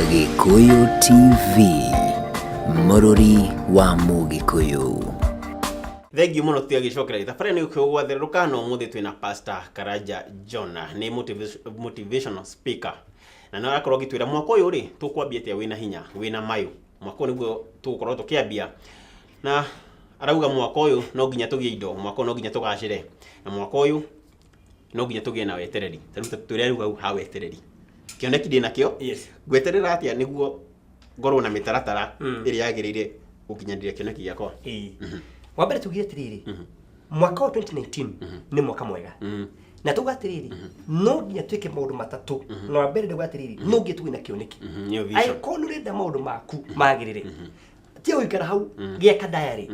Gikuyu TV, Mũrũri wa Mũgikuyu. Thengi muno tiagicokera ithabari ni ukugwathiruka no muthi twina Pastor Karanja John ni motivational speaker na no akorwo gitwira mwako uyu ri tukwambia tia wina hinya wina mayu mwako niguo tukorwo tukiambia na arauga mwako uyu no nginya tugie indo mwako no nginya tugacire na mwako uyu no nginya tugie na wetereri taruta turiaruga ha wetereri kioneki ndi nakio gweterera atia niguo ngorwo na mitaratara iri yagirire gukinyanira kioneki giakwa wabere tugie tiriri mwaka wa 2019 ni mwaka mwega na tugatiriri no nginya twike maundu matatu na wabere ni gwatiriri no nginya twina kioneki ai konurenda maundu maku magirire ti uikara hau gieka diary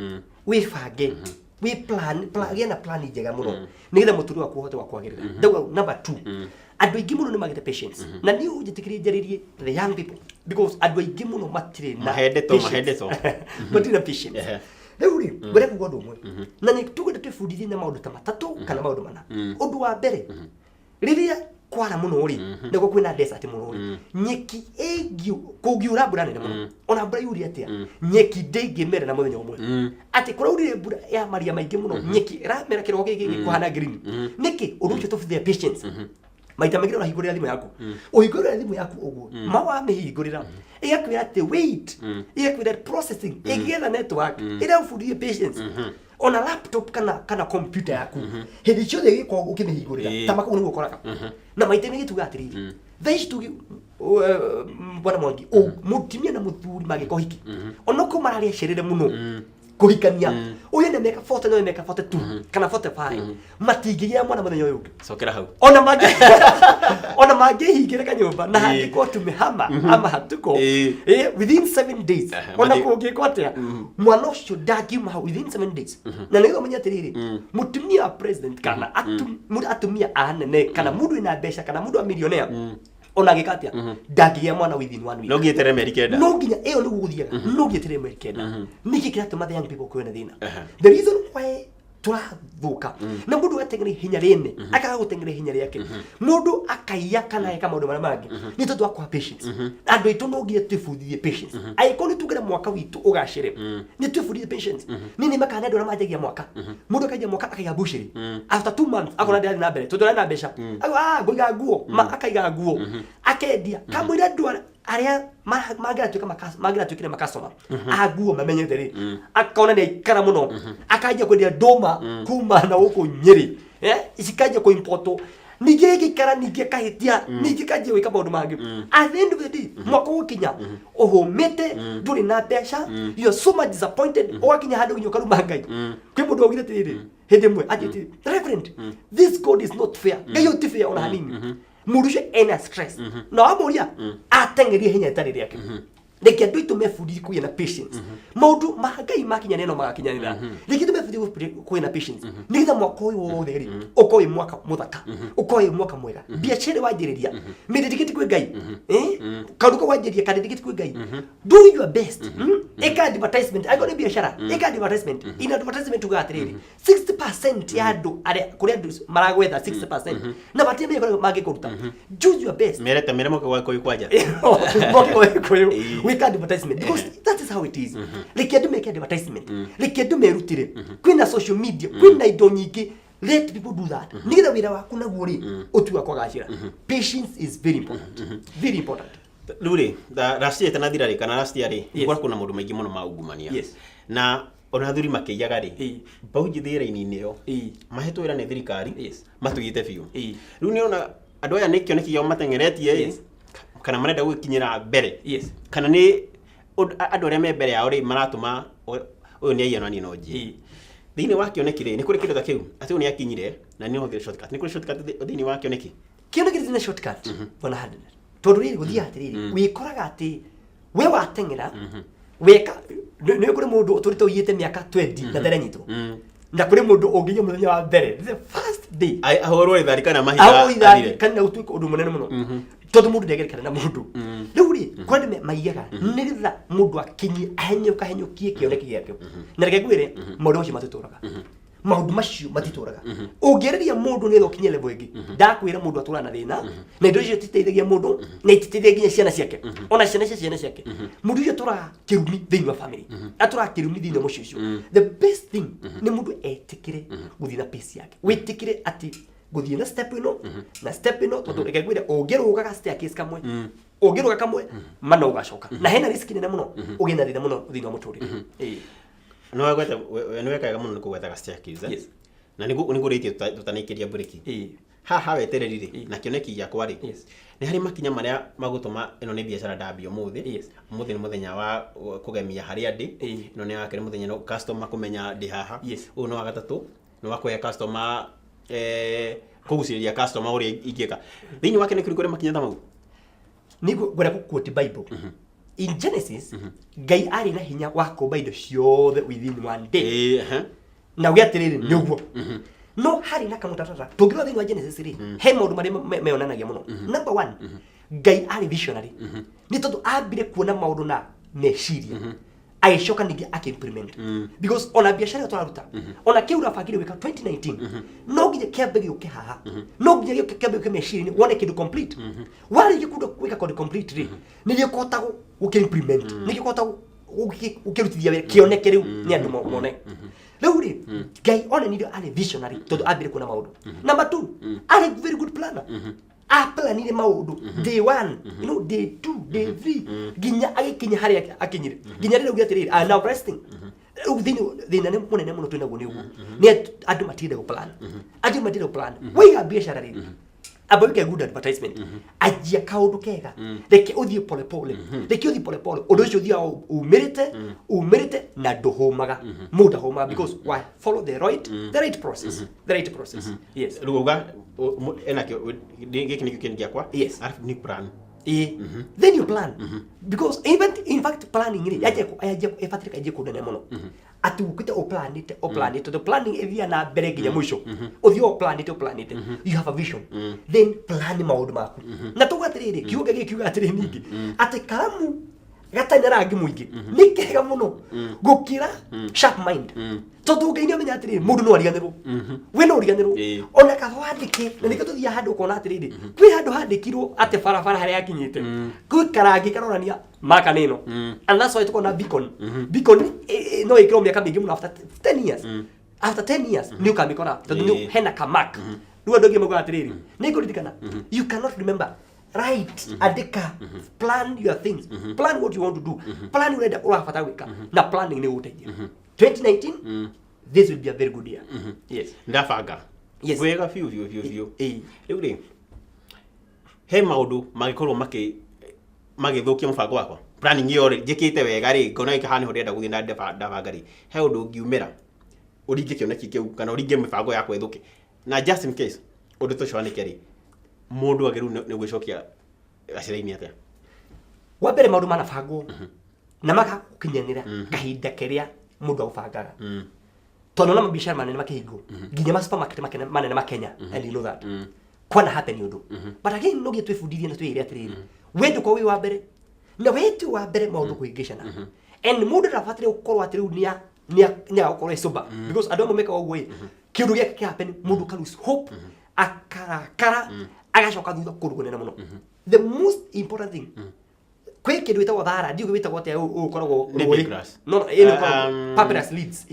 wifange we plan gena plan njega muno nigetha muturi waku uhote wa kwagirira ndauga number 2 andu aingi muno ni magite patience na ni ujitikiri njaririe the young people because andu aingi muno matire na mahendeto matire patience Leuri, gwere kugo ndumwe. Na ni tugende twifundithie na maundu ta matatu kana maundu mana. Undu wa mbere, riria kwara muno uri, nego kwina desert muno uri. Nyeki kugiura mbura nene muno. Ona mbura yuri atia. Nyeki ndingimera na muthenya umwe. Ati kora urire mbura ya maria maingi muno, nyeki ramera kirogo giki kuhana green. Niki undu ucio tufithia patience. Maita magiro rahigurira thimu yaku uhigurira thimu yaku uguo mawa mihigurira igakwira ati wait igakwira processing igetha network ira ufundithie patience on a laptop kana computer yaku hindi ciothe giko ukimihigurira tamaka unugo koraka na maita ni gituga atiriri thaici tugi bwana Mwangi mutimia na muthuri magiko hiki onoko mararia cerere muno kuhikania uyu ne meka 40 no meka 42 kana 45 matingigia mwana muthenya uyu sokera hau ona magi higire kanyumba na handiko tumehama ama hatuko within 7 days ona kugiko atia mwana ucio ndagiuma hau within 7 days na nigo menya tiriri mutumia president kana atumia anene kana mundu ina besha kana mundu a millionaire ona gikatia ndagigia mwana within 1 week no gietere merikenda no nginya eyo ni guguthiaga no gietere merikenda niki kiratu mathe young people kwena thina the reason why turathuka na mundu atengere hinya rene akaga gutengere hinya riake mundu akaiya kana eka maundu mara mangi ni tondu akwa patience andu itu no nginya twifundithie patience aikoni tugere mwaka witu ugacire ni twifundithie patience nini makana andu majagia mwaka mundu akaja mwaka akaiya bushiri after 2 months akona ndari na mbere tondu na mbeca ngoiga nguo ma akaiga nguo akendia kamwira andu aria magira twikire makasoma aguo mamenye theri akaona ni ikara muno akaja kwendia ndoma kuma na huko Nyeri isikaje ko importo nige gikara nige kahitia nige kaje wika maundu mangi at the end of the day mwako ukinya ohomete nduri na besha you are so much disappointed okinya hado nyoka rumangai kwi mundu ogire tiri hindi mwe ajiti reverend this God is not fair gayo ti fair ona hanini murushe ena stress na amoria atengerie hinya tariri yake Leki andu itumefundi kuya patience. Maundu magai makinya neno magakinyanira. Leki itumefundi kuya patience. Nigitha mwaka uyu wothe ri ukoe mwaka muthaka. Ukoe mwaka mwega. Biashara wajiriria. Mededicate kwe Ngai. Karuka wajiriria kadedicate kwe Ngai. Do your best. Eka advertisement. Agone biashara. Eka advertisement. In advertisement ugatiriri. 60% ya andu are kuri andu maragwetha 60%. Na batie me mage kuruta. Do your best. Merete meremo kwa koyu kwaja. Mwaka koyu. We can't advertisement because that is how it is. Like you do make advertisement. Like you do merutire. Kwina social media, kwina indo nyingi. Let people do that. Nigitha wira waku na guri otua kwa gacira. Patience is very important. Very important. Luri, last year tanathira ri kana last year ri ngwa kuna mundu maingi muno maungumania. Na ona thuri makiyaga ri. Bauji thira-ini niyo. Mahetwo wira ni thirikari. Matugite biu. Riu ni ona andu aya ni kioneki yao matengeretie. Kana marenda gukinyira mbere kana ni andu aria me mbere yao ri maratuma uyu ni aiyana ni noji thini wa kionekire ni kuri kindu ta kiu ati uyu ni akinyire na ni hothire shortcut ni kuri shortcut thini wa kioneki kionekire ni shortcut bona hadi tondu riri guthia atiriri wikoraga ati we watengera weka ni kuri mundu turite uyite miaka 20 na thera nyitu na kuri mundu unginya muthenya wa mbere the first day ahorwo ithari kana mahiga kana utuiko undu munene muno todo mundu ndegerekana na mundu riu ri kwende maiyaga nigitha mundu akinyi ahenyokie kioneki giake na reke gwire maundu macio matuturaga maundu macio matituraga ungereria mundu ni thokinye level ingi ndakwira mundu atura na thina na indo icio titeithagia mundu na ititeithagia ciana ciake ona ciana ciake mundu icio tura kirumi thiini wa family atura kirumi thiini mucio icio the best thing ni mundu etikire guthina pace yake witikire ati guthina step ino na step ino tondu rekegwira ungerugaga staircase kamwe ungeruga kamwe mana ugacoka na hena risk nene muno ugena thina muno thiini wa muturire no wagweta no wekaga muno nikuweta staircase na nigu rĩtio tutanikiria breaki haha wetererire na kioneki gĩakwa rĩ nĩ harĩ makinya marĩa magũtũma ĩno nĩ biacara ndambia ũmũthĩ ũmũthĩ nĩ mũthenya wa kũgemia harĩa ndĩ ĩno nĩ wakere mũthenya no customer kũmenya ndĩ haha ũũ no wa gatatũ no wakũhe customer kũgucĩrĩria customer ũrĩa ingĩka thĩinĩ wake nĩ kũrĩ makinya ta mau nigu gwera quote Bible in Genesis Ngai ari na hinya wa kũmba indo ciothe within one day na ugiatiriri ni uguo no hari na kamutatata tungirwo thĩinĩ wa Genesis ri he maũndũ marĩa meonanagia mũno number 1 Ngai ari visionary ni tondu ambire kuona maũndũ na meciria aishoka ningi akimplement because ona biashara twaruta ona kiura fagire wika 2019 no nginya kiambe gĩuke haha no nginya kiambe gĩuke meciria wone kindu complete wari gikuda wika kindu complete ri ni gĩkota gukimplement ni gĩkota ukirutithia wĩra kĩoneke rĩu nĩ andũ mone rĩu ri Ngai ona nĩrio arĩ visionary tondu ambire kuona maũndũ number 2 arĩ very good planner planire maundu day 1 you know day 2 day 3 ginya agikinya haria akinyire ginya rĩu gĩatirĩrĩ I now resting thina nĩ mũnene mũno twĩnaguo nĩguo nĩ andũ matinde go plan andũ matinde go plan waiga biacara rĩ abawike good advertisement ajia kaundu kega reke uthie pole pole reke uthie pole pole undu ucio thia umirite na nduhumaga muda homa because why follow the right process yes ruga enakio giki ni kiki giakwa arif ni plan then you plan because even in fact planning ni aje efatrika aje kudane muno ati ukite o planite the planning evia na mbere ginya mwisho uthio o planite you have a vision then plan maundu maku na tugatiriri kiuga gikiuga atiri ningi ati karamu gatanya rangi muingi ni kega muno gukira sharp mind tondu ngeini menya atiri mundu no ariganirwo we no ariganirwo ona kathwandike na nikio tuthia handu kona atiri kwi handu handikirwo ate barabara haria yakinyite kwi karangi karonania maka nino and that's why tukona beacon no ikiro miaka mingi muno after 10 years ni ukamikora tondu ni hena kamak ruo ndogi mugo atiri ni kuridikana you cannot remember right adika plan your things plan what you want to do plan urenda urafata gwika na planning ni uteithia 2019 this will be a very good year yes ndafanga wega fiu riu ri he maundu magikorwo magithukia mubango wakwa planning yo ri njikite wega ri ngona ikahani ho ndenda guthii na ndabanga ri he undu ngiumira uringe kioneki kiu kana uringe mibango yakwa ithuke na just in case undu tucwanike ri mundu ageru ni gwicokia gaciraini atia wa mbere maundu manabangwo na magakinyanira kahinda keria mundu agubangaga tondu na mabiashara manene makihingo nginya ma supermarket manene ma Kenya and you know that kwana happen undu but again no gitwe fundithie na twire atiriri wendu kwa wi wa mbere na wetu wa mbere maundu kuingishana and mundu rafatire ukorwo atiriu nia ukorwo isoba because ado make ogwo kindu giake happen mundu ka lose hope akarakara agacoka thutha kurugunena muno the most important thing kwe kindu witagwo thara ndio witagwo ate ukoragwo no papyrus leads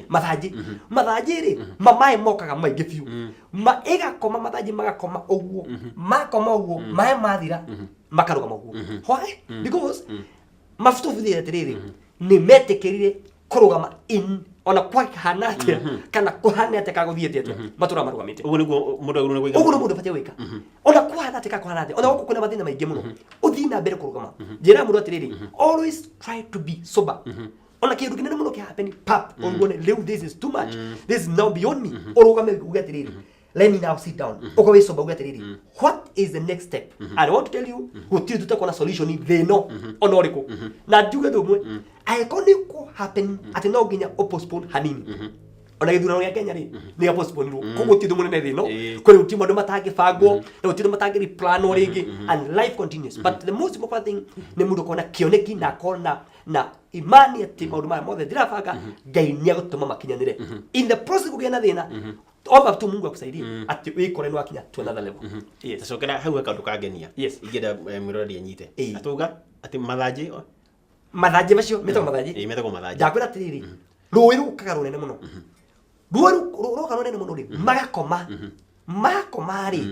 mathaji ri mamae mokaga maingi fiu ma igakoma mathaji magakoma ogwo makoma ogwo mae mathira makarugama ogwo why because mafuto vile atiriri ni metekirire kurugama in ona kwa hanate kana kuhanate kaguthiete atia matura marugamite ugu niguo mundu aguru niguo ugu mundu fatia wika ona kuhanate kakuhanate ona guku kuna mathina maingi muno uthina mbere kurugama njira mundu atiriri always try to be sober ona kindu kinene muno ki happen pap ongone leo this is too much this is now beyond me urugame ugatiriri let me now sit down ukawe sober ugatiriri what is the next step I want to tell you gutiri tutakona solution they know onoriko na njuge thumwe aikoni ko happen ati no ginya postpone hanini ona githurano ya Kenya ri ni ya postpone koguo ti thumune ne thino kuri uti maundu matangibangwo na uti matangiri plan ringi and life continues but the most important thing ni mundu kona kioneki na kona na imani ati maundu maya mothe ndirabanga Ngai ni agutuma makinyanire in the process kugĩa na thina omba tu Mungu akusaidie ati wikore no akinya to another level. Yes, tacokera hau akandu kangenia ingenda mirori anyite atuga ati mathaji macio metagwo mathaji ndakwira atiriri rũĩ rũkaga rũnene mũno rũĩ rũkaga rũnene mũno rĩ magakoma rĩ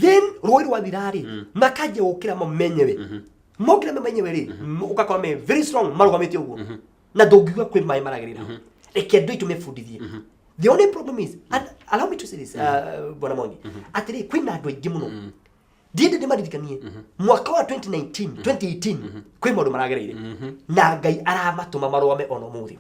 then rũĩ rwathira rĩ makanjia gũkĩra mamenyewe mokĩra mamenyewe rĩ ũgakora me very strong marũgamĩte ũguo na ndũngiuga kwĩ maĩ maragĩrĩra reke andũ aitũ mebundithie. The only problem is, and allow me to say this, Bwana Mwangi, atiri kwina andũ aingĩ mũno ndiende ndimaririkanie mwaka wa 2018 kwĩ maũndũ maragereire na Ngai aramatũma marũgame ona ũmũthĩ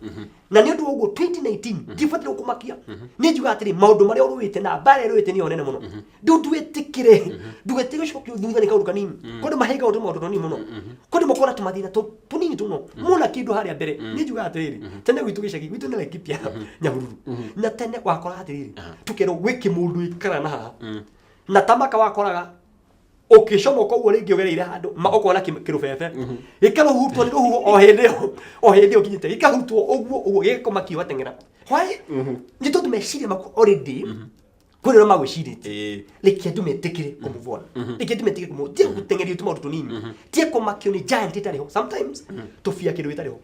na nĩ ũndũ wa ũguo 2019 ndibatire gũkũmakia nĩ njuga atĩrĩ maũndũ marĩa ũrũĩte na mbara ĩrũĩte nĩyo nene mũno ndwĩtĩkĩre gũcokio thutha nĩ kaũndũ kanini kũndũ mahinga maũndũ tũnini mũno kũndũ mũkona tũmathina tũnini tũno muna kĩndũ harĩa mbere nĩ njuga atĩrĩ tene gwitũ gĩcagi gwitũ nĩ Laikipia Nyahururu na tene wakora atĩrĩ tũkerwo gwĩ kĩmũndũ ikara na haha na tamaka wakoraga ukishomoka uguo ringi ugereire handu ukona kirubebe ikaruhutwo ni ruhuho o hindi ukinyite ikahutwo uguo gikoma kiwa tengera why ni to tumeciria maku already kuri no magwicirite reke tumetikire kumuvona reke tumetikire kumu tie gutengeria tumaundu tunini tie kumakio ni giant itariho sometimes tufia kindu itariho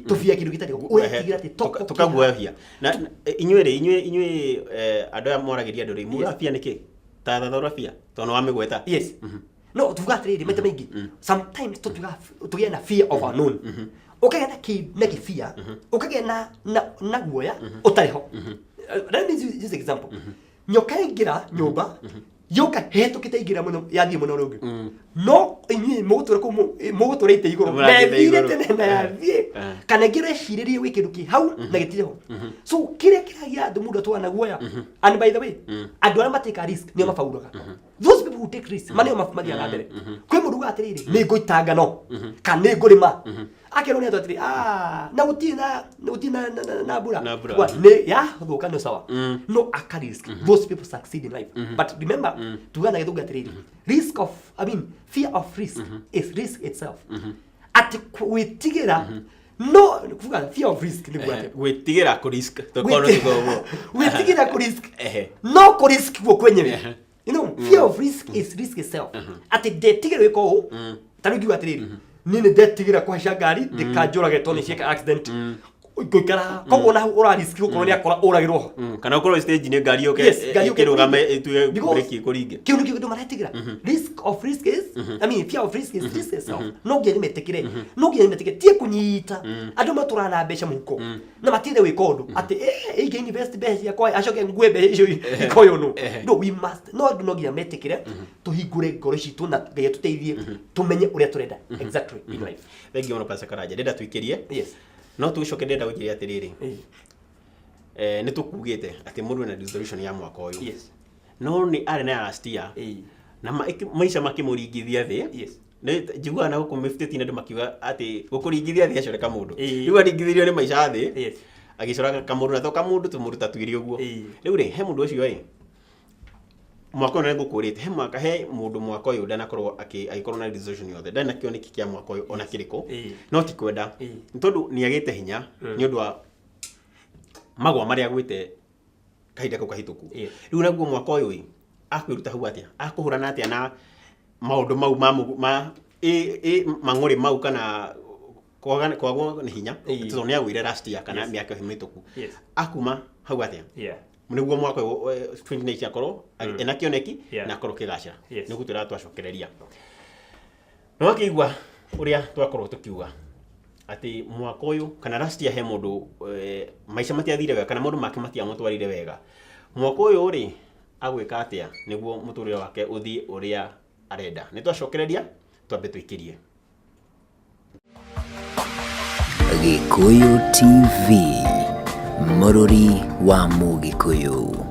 tufia kindu gitariho uetigira ati tukaguavia na inywe andu ya moragiria andu ri muafia niki tathathorafia tono wamigweta yes no tuga atiriri mete maingi sometimes tugia na fear of unknown ukagĩa na fear ukagĩa na guoya utariho. Let me use example nyoka ingira nyumba yoka hetũkĩte ingira muno yathie muno rungi no inyuĩ mũgũtũrĩte igũrũ na thire tene na yathie kana ngĩreciria gwĩ kĩndũ kĩ hau na gĩtirĩ ho so kĩrĩa kĩragia andũ mũndũ atũana guoya and by the way andũ arĩa mateka risk nĩo mafauraga those people who take risk manĩo mathiaga na mbere kwĩ mũndũ uga atĩrĩrĩ nĩ ngũita ngano kana nĩ ngũrĩma akerwo nĩ atĩrĩ na gũtirĩ na mbura nĩ yathũka no sawa no aka risk those people succeed in life but remember tugana gĩthũngũ atĩrĩrĩ risk of fear of risk is risk itself ati gwĩtigĩra no kuvuga fear of risk ni gwate gwĩtigĩra ku risk tokono tigowo gwĩtigĩra ku risk no ku risk gwo kwenyewe you know fear of risk is risk itself ati ndetigĩra wĩko ũũ tarĩu ngiuga atĩrĩrĩ nini ndetigĩra kũhaica ngari ndĩkanjũrage tondũ nĩcieka accident ngũikara koguo na ũra risk gũkorwo nĩ akora ũragĩrwo kana ũkorwo stage nĩ ngari yoke ĩkĩrũgame ĩtue breki kũringe kĩu nĩkĩo kĩndũ maratigĩra risk of risk is fear of risk is risk itself no nginya nĩmetĩkĩre tie kũnyita andũ matũraga na mbeca mũhuko na matinde gwĩka ũndũ atĩ ĩngĩ invest mbeca ciakwa acoke ngue mbeca icio ikoyo no we must no nginya metĩkĩre tũhingũre ngoro citũ na Ngai atũteithie tũmenye ũrĩa tũrenda exactly in life. Thank you Pastor Karanja ndenda twĩkĩrie no tucoke ndenda gũkĩria atĩrĩrĩ nĩ tũkugĩte atĩ mũndũ na resolution ya mwaka ũyũ no nĩ arĩ na last year na maica makĩmũringithia thĩ nĩ njiguaga na gũkũ 15 andũ makiuga atĩ gũkũringithia thĩ acoreka mũndũ rĩu aringithirio nĩ maica thĩ agĩcora kamũndũ na toka mũndũ tũmũruta twĩrĩ ũguo rĩu rĩ he mũndũ ũcio mwaka ũyũ nĩngũkũrĩte he mwaka he mũndũ mwaka ũyũ ndanakorwo agĩkorwo na resolution yothe ndanakĩo nĩkĩ kĩa mwaka ũyũ ona kĩrĩkũ no ti kwenda nĩ tondũ nĩ agĩte hinya nĩ ũndũ wa magwa marĩa agwĩte kahinda kau kahĩtũku rĩu naguo mwaka ũyũ akwĩruta hau atĩa akũhũrana atĩa na maũndũ mau mang'ũrĩ mau kana kwagwo nĩ hinya tondũ nĩ agwĩre last year kana mĩaka mĩhĩtũku akuma hau atĩa nĩguo mwaka ũyũ 2019 akorwo ena kĩoneki na akorwo kĩgacĩra nĩguo tũratwacokereria no akĩigua ũrĩa twakorwo tũkiuga atĩ mwaka ũyũ kana last year he mũndũ maica matiathire wega kana mũndũ make matiamũtwarire wega mwaka ũyũ rĩ agwĩka atĩa nĩguo mũtũrĩre wake ũthiĩ ũrĩa arenda nĩ twacokereria twambe twĩkĩrie Gĩkũyũ TV mũrũri wa Mũgĩkũyũ.